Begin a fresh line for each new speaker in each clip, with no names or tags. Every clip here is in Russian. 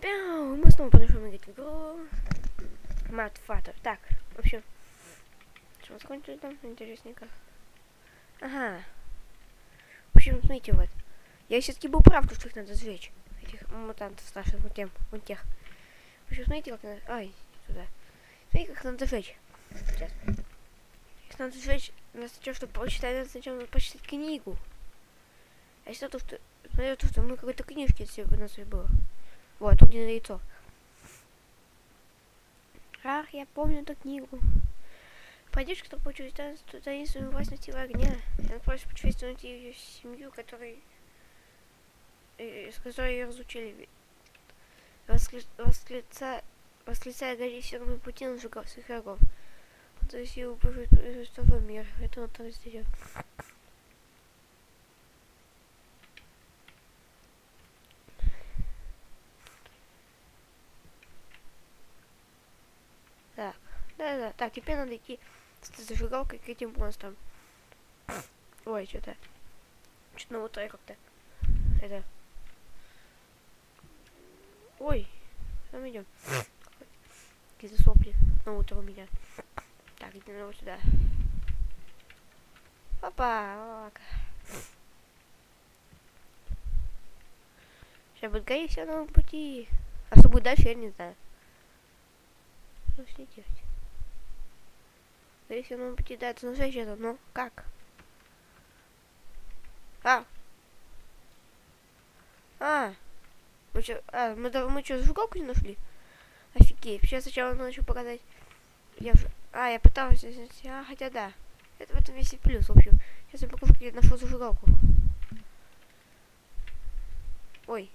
Пяу, мы снова продолжаем играть в игру Mad Father. Так, в общем, что закончили там? Интересненько. Ага. В общем, смотрите, вот. Я все-таки был прав, что их надо сжечь. Этих мутантов старших, вот тех. В общем, смотрите, как надо... Ай, сюда. Смотрите, как надо сжечь. Сейчас. Их надо сжечь, сначала, чтобы прочитать, надо сначала прочитать книгу. А если то, что... Смотрите, то, что мы какой-то книжки у нас было. Вот, тут не на яйцо. Ах, я помню эту книгу. Пойдешь, кто получил таинственную власть силы огня. Я просит почувствовать ее семью, с которой ее разучили. Восклицая горе северный пути, он сжигал своих врагов. То есть его второй мир. Это он там сделал. Так, да. Так, теперь надо идти с зажигалкой к этим монстрам. Ой, что-то на утро как-то. Это. Ой, там идем. Какие-то сопли на утро у меня. Так, иди вот сюда. Опа! Сейчас будет гореть все на новом пути. А что будет дальше, я не знаю. Что с ней делать? Гореть все на новом пути, да, это настоящее, но как? Мы что, зажигалку не нашли? Офигеть. Сейчас сначала начал показать. Я пыталась. Хотя да. Это в этом весь и плюс, в общем. Сейчас я покажу, как я нашел зажигалку. Ой.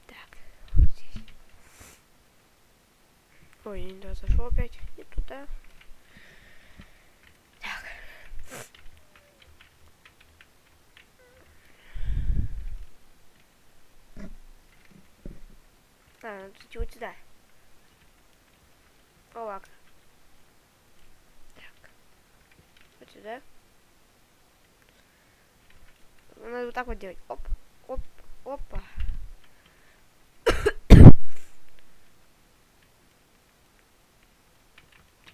Так, вот здесь. Ой, я не туда зашел опять. Не туда. Так. Надо идти вот сюда. О, ладно. Так. Вот сюда. Надо вот так вот делать. Оп, оп, опа.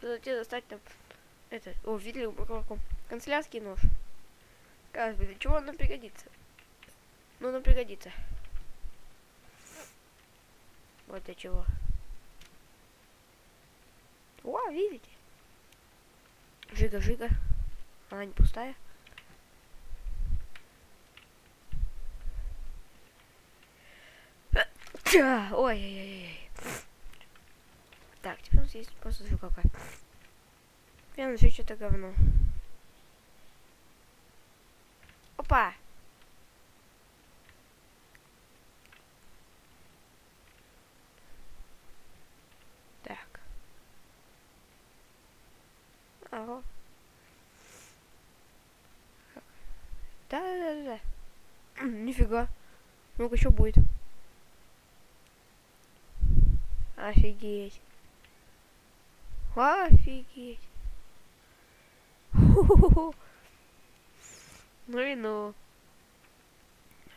Зачем достать там это? О, видели у каком? Канцелярский нож. Кажется, для чего он нам пригодится? Ну, нам пригодится. Вот для чего. О, видите? Жига. Она не пустая. Ой-ой-ой. Так, теперь у нас есть просто зажигалка. Я начну что-то говно. Опа! Так. Ага. Да. Нифига. Ну-ка, что будет? Офигеть. Офигеть. Ху-ху-ху. Ну и ну.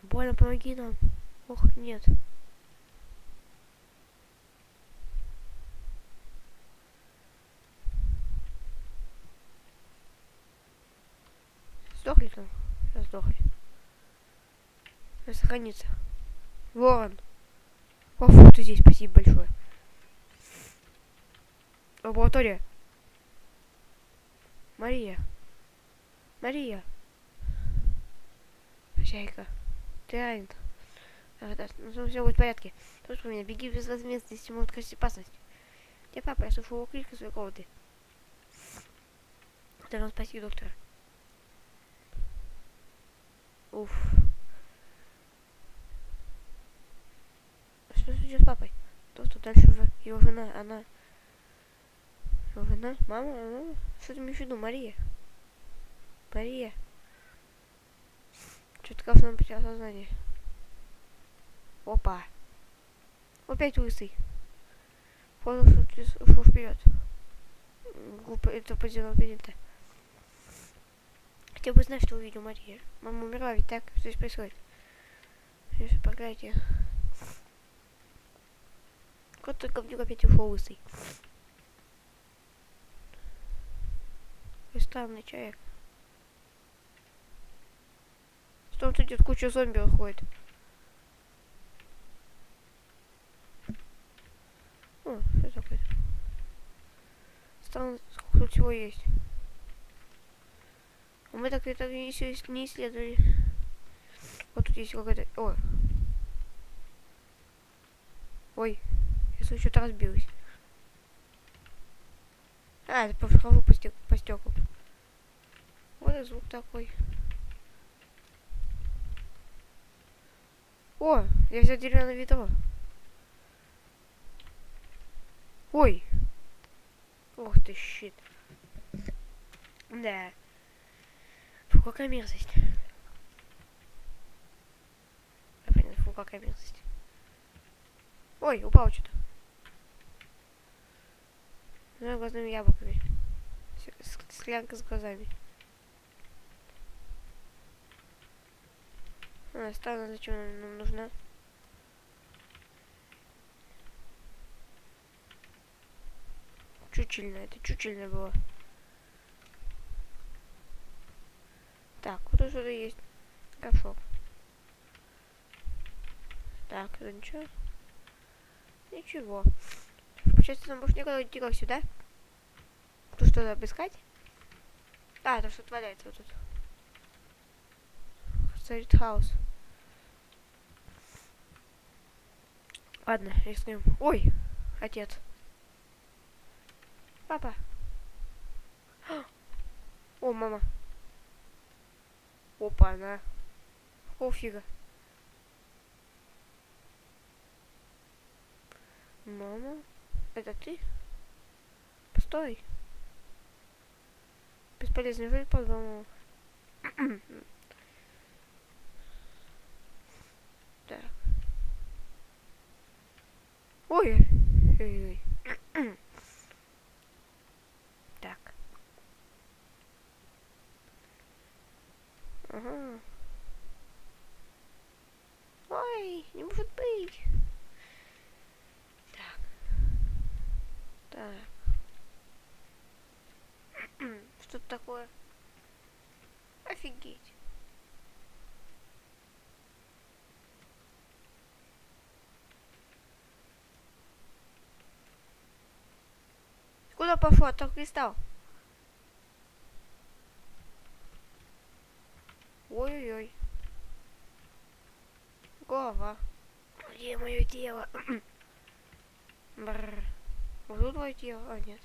Больно, помоги нам. Ох, нет. Сдохли там? Сейчас сдохли. Сохранится. Ворон. О, фу, ты здесь, спасибо большое. Лаборатория. Мария. Хозяйка. Ты ранен. Да, ну, все будет в порядке. Слушай меня, беги без возмездия, если может красить опасность. Где папа? Я слышу его крик из своей комнаты. Должен спасти доктора. Уф. Что случилось с папой? Доктор дальше его жена, она... Его жена? Мама? Что ты имеешь в виду? Мария? Что-то кажется, он потерял сознание. Опа. Опять лысый. Ушел вперед. Глупо, это поделал перед-то. Хотя бы знать, что увидел Мария. Мама умерла, ведь так? Что здесь происходит? Здесь проклятие. Кот только в него опять ушел лысый. Странный человек. Что он тут идет, куча зомби уходит. О, что такое? Странно, сколько тут всего есть. А мы так это еще не исследовали. Вот тут есть какая-то... О. Ой. Я слышу, что-то разбилось. А, это прохожу по стеклу. Вот и звук такой. О, я взял деревянное ведро. Ой. Ох ты, щит. Да. Фу, какая мерзость. Фу, какая мерзость. Ой, упал что-то. Ну, глазными яблоками. Склянка с глазами. А, странно, зачем она нам нужна? Чучельно, это чучельно было. Так, вот тут что-то есть. Горшок. Так, это ничего? Ничего. Получается, нам больше никогда не текал сюда. Тут что-то обыскать? А, там что-то валяется вот тут. Стоит хаос. Ладно, рискнем. Ой, отец. Папа. О, мама. Опа, она. О, фига. Мама, это ты? Постой. Бесполезно, жить по дому. Так. Ой. Ой. Так. Ага. Ой, не может быть. Так. Так. Что это такое? Офигеть. Куда пошел? А то кристалл. Ой-ой-ой. Голова. Где мое тело? Бррр. Вот тут твое тело? А, нет.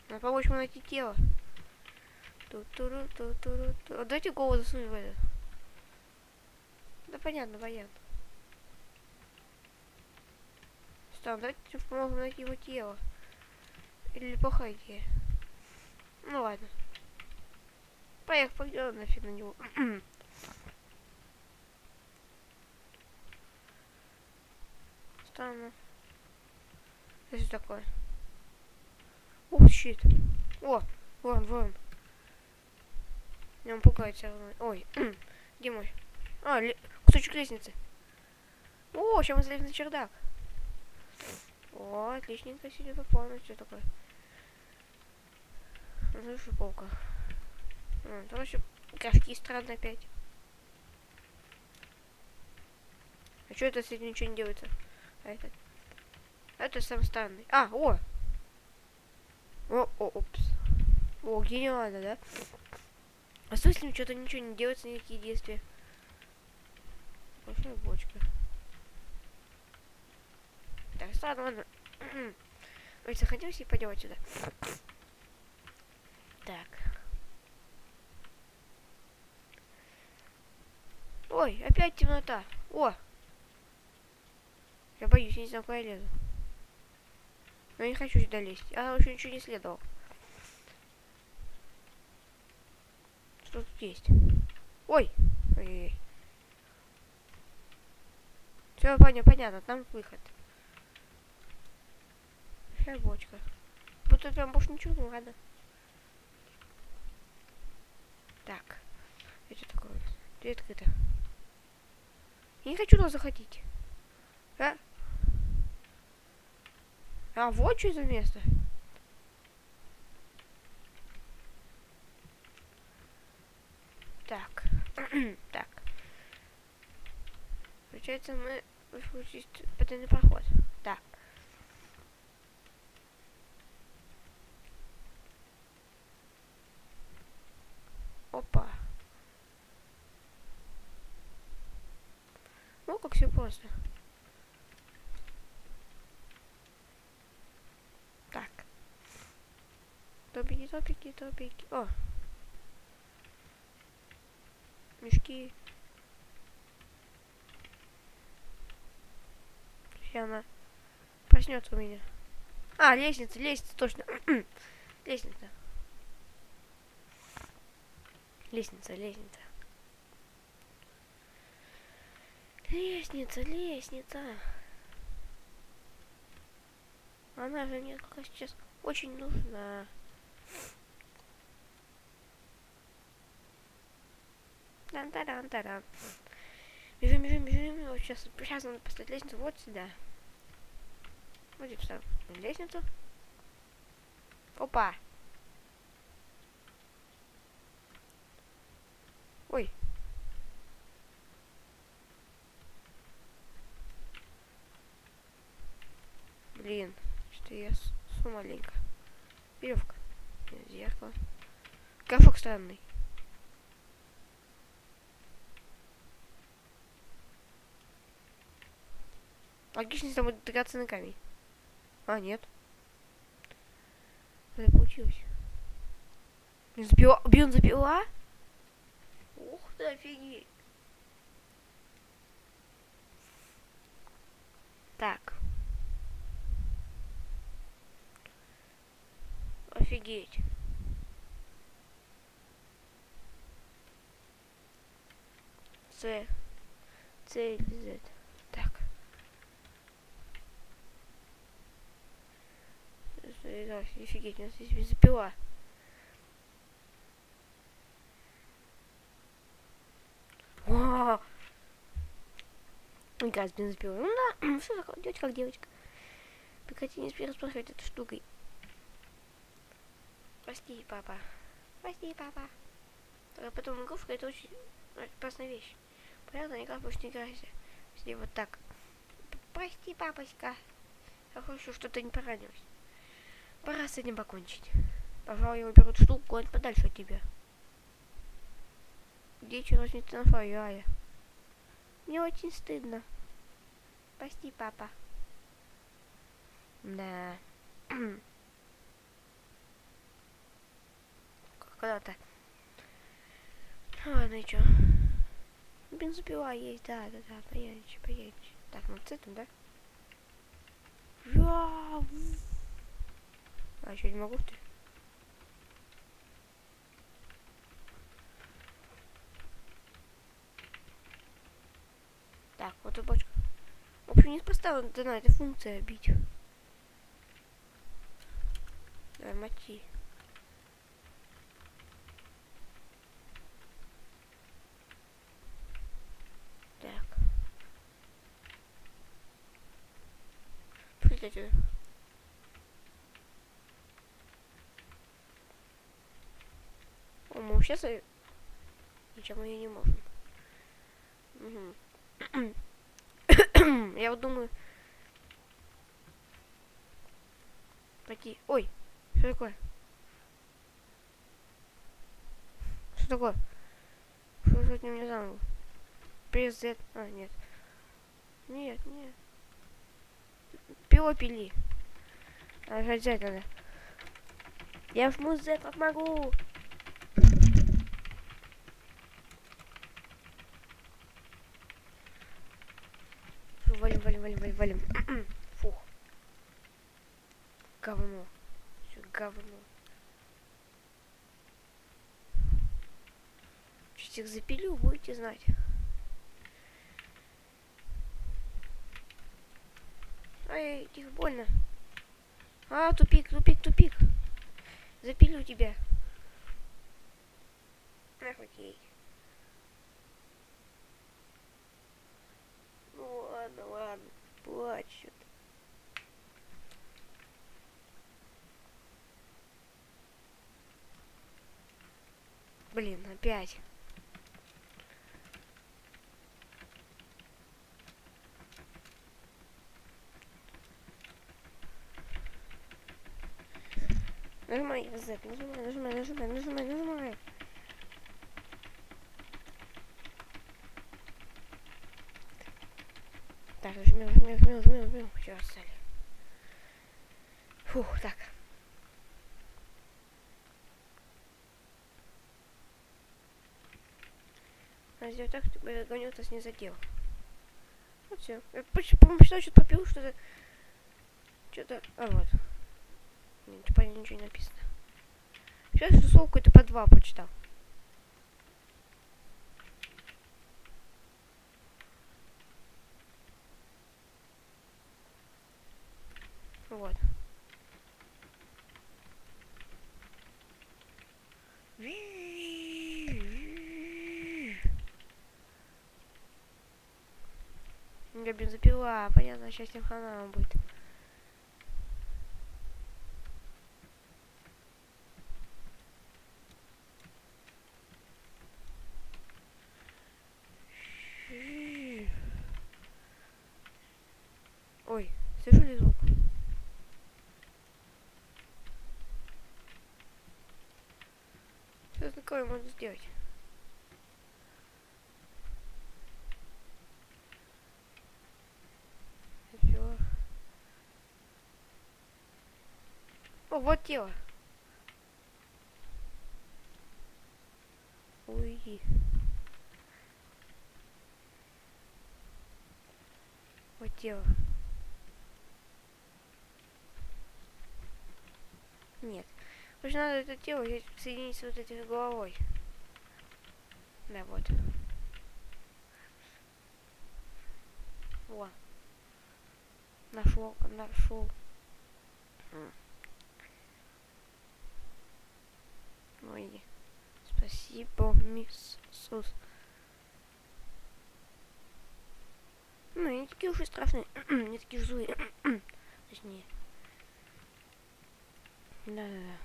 Надо помочь мне найти тело. Ту-ту-ру-ту-ту-ру-ту. Дайте голову засунуть в это. Да понятно, понятно. Стоп, давайте поможем найти его тело. Или плохая идея. Ну ладно. Поехали, пойдем нафиг на него. Странно. Это что такое? Ух, щит. О, вон. Он пугается. Ой, где мой? А, кусочек лестницы. О, сейчас мы залезем на чердак. О, отличненько, сидит попало. Что такое? Слышу, полка. Там еще кашки странные опять. А что это, если ничего не делается? А это? Это сам странный. А, о! Опс. О, гениально, да? А с этим что-то ничего не делается, никакие действия. Большая бочка. Так, ладно. Ой, захотелось и поделать сюда. Так. Ой, опять темнота. О! Я боюсь, я не знаю, куда я лезу. Но я не хочу сюда лезть. Я вообще ничего не исследовал. Что тут есть? Ой! Ой-ой-ой. Все, понятно, там выход. Большая бочка. Будто прям больше ничего, ну ладно. Так. Это такое? Дверь открыта. Я не хочу туда заходить. А вот что за место. Так. Так. Получается, мы включить потайный проход. Так. Опа. Ну, как все просто. Так. Топики, топики, топики. О. Мешки. Сейчас она проснется у меня. А, лестница, лестница, точно. Лестница. Лестница, лестница. Лестница, лестница. Она же мне как раз сейчас очень нужна. Дан-дан-дан-дан. Бежим, бежим, бежим. Вот сейчас надо поставить лестницу вот сюда. Вот здесь поставим лестницу. Опа. Ой. Блин, что я с маленько. Веревка. Зеркало. Горшок странный. Логично, если там будет драгоценный камень. А, нет. Это получилось. Бион запила? Ух ты, офигеть. Так. Офигеть. С, Z. Так. Офигеть, у нас здесь бензопила. Вау! Газ бензопила. Ну да, что такое? Девочка как девочка. Прекрати не спрашивать этой штукой. Прости, папа. Прости, папа. А потом игрушка — это очень опасная вещь. Понятно, никак больше не играйся. Если вот так. Прости, папочка. Я хочу, что-то не поранилось. Пора с этим покончить. Пожалуй, я уберу штуку куда-нибудь подальше от тебя. Где черночница на фойе? Мне очень стыдно. Прости, папа. Да. Когда-то. Ладно, и чё? Бензопила есть, да, поедешь. Так, ну цветом, да? А, еще не могу, что ли? Так, вот и бочка. В общем, не поставила на этой функции бить. Давай, мочи. Так. Прилететь сюда. О, мы сейчас ничем ее не можем. Угу. Я вот думаю... Пойти... Ой, что такое? Что такое? Что с ним не заново? Пресс Z. А, нет. Нет. Пило пили. Нажать Z надо. Я жму Z, как могу. Валим. Фух. Говно. Все говно. Чуть их запилю, будете знать. Ай, тихо, больно. А, тупик. Запилю тебя. Эх, окей. Ну ладно, ладно. Плачет. Блин, опять. Нажимай, Z, нажимай. Так, жмем. Сейчас, Салли. Фух, так. Надо сделать так, чтобы гонец нас не задел. Вот все. Я посчитал, что-то попил, что-то... Что-то... А, вот. Нет, типа ничего не написано. Сейчас рисовку какой-то по 2 почитал. Вот. Я бензопила, понятно, сейчас тем хана будет. Ой, слышу ли звук? Что такое можно сделать? Все. О, вот тело. Уйди. Вот тело. Нет. Потому что надо это тело соединить с вот этой головой. Да, вот. Во. Нашел. Ой. Спасибо, мисс Сус. Ну, не такие уж и страшные. Не такие уж злые. Точнее. Да-да-да.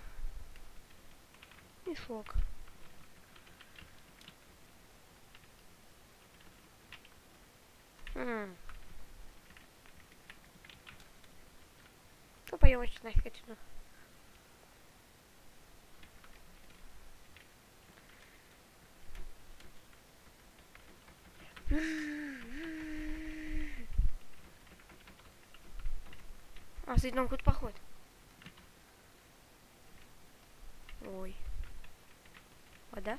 Мешок. Ну, пойдем нафиг отсюда. А, с одном хоть поход. Ой. Вода?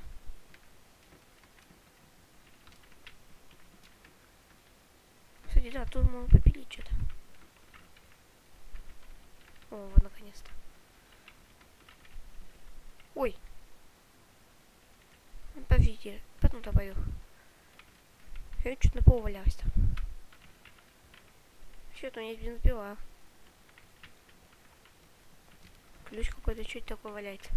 Кстати, да, тут можно попилить что-то. О, вот наконец-то. Ой. Подождите, потом добавил. Я что-то на пол валялась там. Все, то у меня бензопила. Ключ какой-то, что-то такое валяется.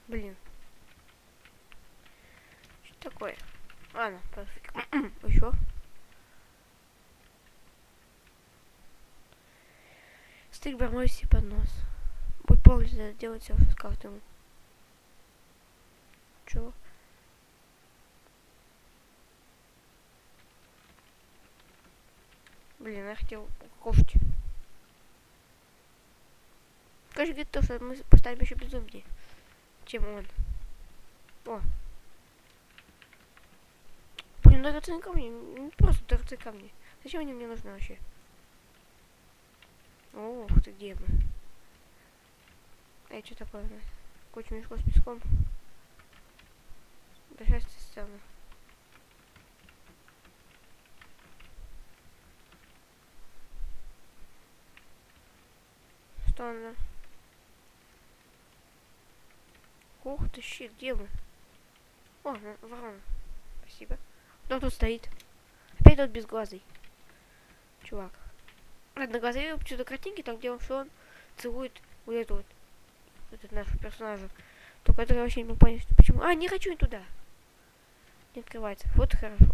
Блин. Что такое? Ладно, пофиг. Еще. Стык бормочет под нос. Будет полностью делать все, что сказал ему. Чё? Блин, я хотел кушать. Скажи, говорит, то, что мы поставим еще безумнее, чем он. О. Блин, драгоценные камни. Не просто драгоценные камни. Зачем они мне нужны вообще? Ох ты, где мы? Эй, что такое? Куча мешков с песком. Да сейчас ты сцена. Что она? Ух ты, щит, где мы? О, ворона. Спасибо. Кто тут стоит? Опять тот безглазый. Чувак. одноглазый почему-то картинки, там где он целует вот эту вот этот нашего персонажа. Только это я вообще не могу понять, почему. А, не хочу туда. Не открывается. Вот и хорошо.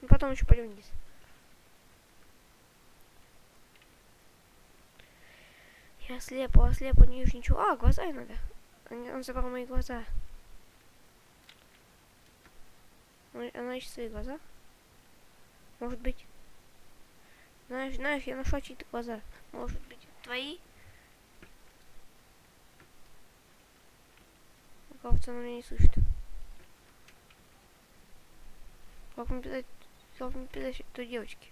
Ну, потом еще пойдем вниз. Я слепо, не вижу ничего. А, глаза и надо. Он забрал мои глаза. Она ищет свои глаза. Может быть. Знаешь, я нашла чьи-то глаза. Может быть, твои? Кажется, она меня не слышит. Как мне передать той девочке?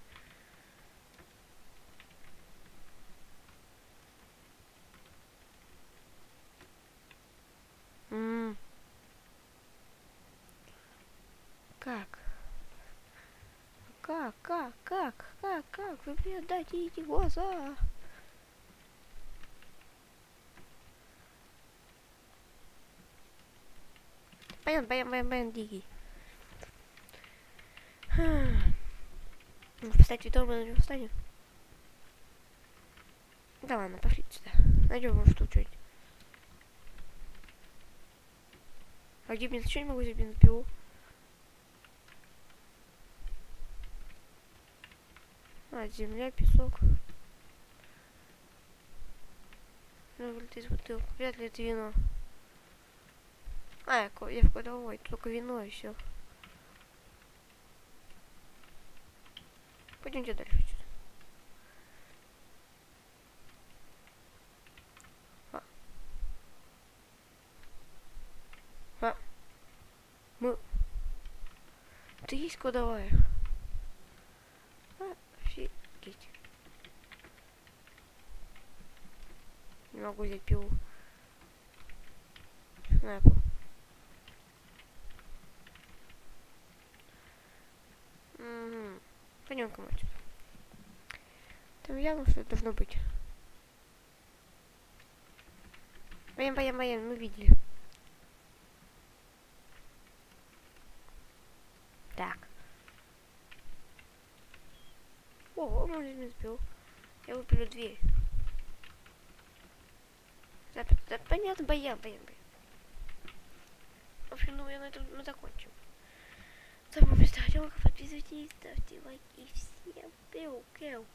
Как? Как? Вы мне дадите глаза? Баян, Дигги. Встать ведом, мы на него встанем. Да ладно, пошли сюда. Найдем, может, тут что-нибудь. А где бензопилу? Не могу взять бензопилу. А, земля, песок. Ну, вылет из бутылки. Вряд ли это вино. А, я в кладовой, только вино и все. Пойдемте дальше. Ты есть кладовая? Офигеть. Не могу взять пилу. На пол. Пойдем-ка мы отсюда. Там явно что-то должно быть. Баян, мы видели. Так. О, он меня сбил. Я выпилю дверь. Да, понятно, баян. В общем, думаю, на этом мы закончим. С вами был Мистер Артём. Подписывайтесь, ставьте лайки. Всем пиу-пиу.